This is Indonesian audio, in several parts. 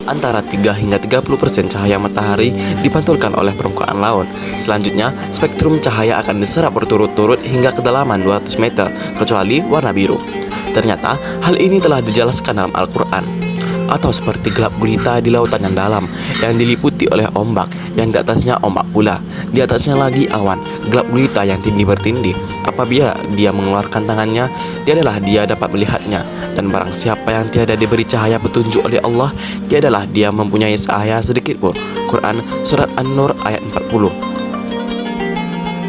Antara 3 hingga 30% cahaya matahari dipantulkan oleh permukaan laut. Selanjutnya, spektrum cahaya akan diserap berturut-turut hingga kedalaman 200 meter, kecuali warna biru. Ternyata, hal ini telah dijelaskan dalam Al-Quran. Atau seperti gelap gulita di lautan yang dalam, yang diliputi oleh ombak, yang di atasnya ombak pula. Di atasnya lagi awan, gelap gulita yang tindih bertindih. Apabila dia mengeluarkan tangannya, tiadalah dia dapat melihatnya. Dan barang siapa yang tiada diberi cahaya petunjuk oleh Allah, tiadalah dia mempunyai cahaya sedikit pun. Quran Surat An-Nur ayat 40.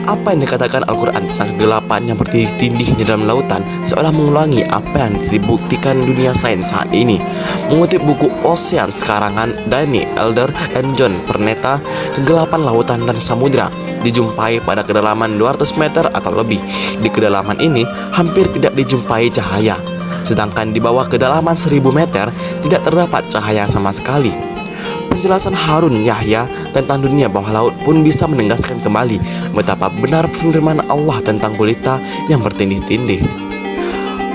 Apa yang dikatakan Al-Quran tentang kegelapan yang bertindih di dalam lautan seolah mengulangi apa yang dibuktikan dunia sains saat ini. Mengutip buku Ocean karangan Danny Elder dan John Perneta, kegelapan lautan dan samudera dijumpai pada kedalaman 200 meter atau lebih. Di kedalaman ini hampir tidak dijumpai cahaya, sedangkan di bawah kedalaman 1000 meter tidak terdapat cahaya sama sekali. Penjelasan Harun Yahya tentang dunia bawah laut pun bisa menegaskan kembali betapa benar firman Allah tentang gulita yang bertindih-tindih.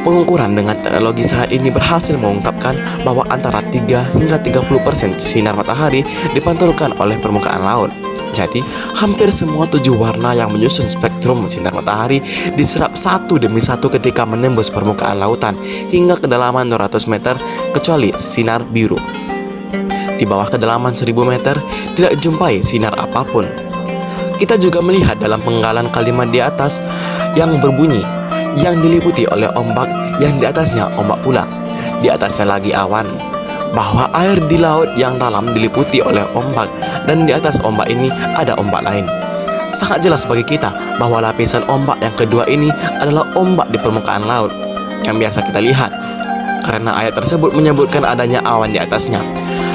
Pengukuran dengan teknologi saat ini berhasil mengungkapkan bahwa antara 3 hingga 30% sinar matahari dipantulkan oleh permukaan laut. Jadi, hampir semua 7 warna yang menyusun spektrum sinar matahari diserap satu demi satu ketika menembus permukaan lautan hingga kedalaman 200 meter, kecuali sinar biru. Di bawah kedalaman 1000 meter tidak jumpai sinar apapun. Kita juga melihat dalam penggalan kalimat di atas yang berbunyi, yang diliputi oleh ombak, yang di atasnya ombak pula. Di atasnya lagi awan, bahwa air di laut yang dalam diliputi oleh ombak, dan di atas ombak ini ada ombak lain. Sangat jelas bagi kita bahwa lapisan ombak yang kedua ini adalah ombak di permukaan laut yang biasa kita lihat, karena ayat tersebut menyebutkan adanya awan di atasnya.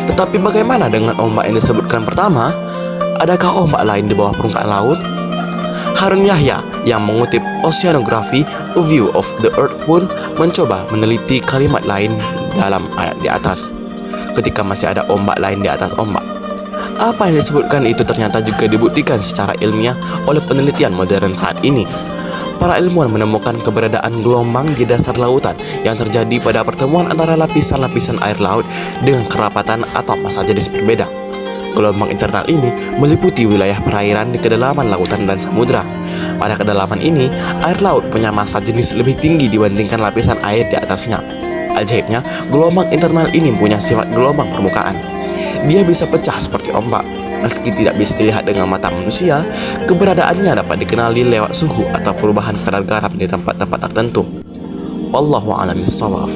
Tetapi bagaimana dengan ombak yang disebutkan pertama? Adakah ombak lain di bawah permukaan laut? Harun Yahya yang mengutip Oceanography, A View of the Earth pun mencoba meneliti kalimat lain dalam ayat di atas, ketika masih ada ombak lain di atas ombak. Apa yang disebutkan itu ternyata juga dibuktikan secara ilmiah oleh penelitian modern saat ini. Para ilmuwan menemukan keberadaan gelombang di dasar lautan yang terjadi pada pertemuan antara lapisan-lapisan air laut dengan kerapatan atau massa jenis berbeda. Gelombang internal ini meliputi wilayah perairan di kedalaman lautan dan samudera. Pada kedalaman ini, air laut punya massa jenis lebih tinggi dibandingkan lapisan air di atasnya. Ajaibnya, gelombang internal ini punya sifat gelombang permukaan. Dia bisa pecah seperti ombak. Meski tidak bisa dilihat dengan mata manusia, keberadaannya dapat dikenali lewat suhu atau perubahan kadar garam di tempat-tempat tertentu. Wallahu a'lam bishawab.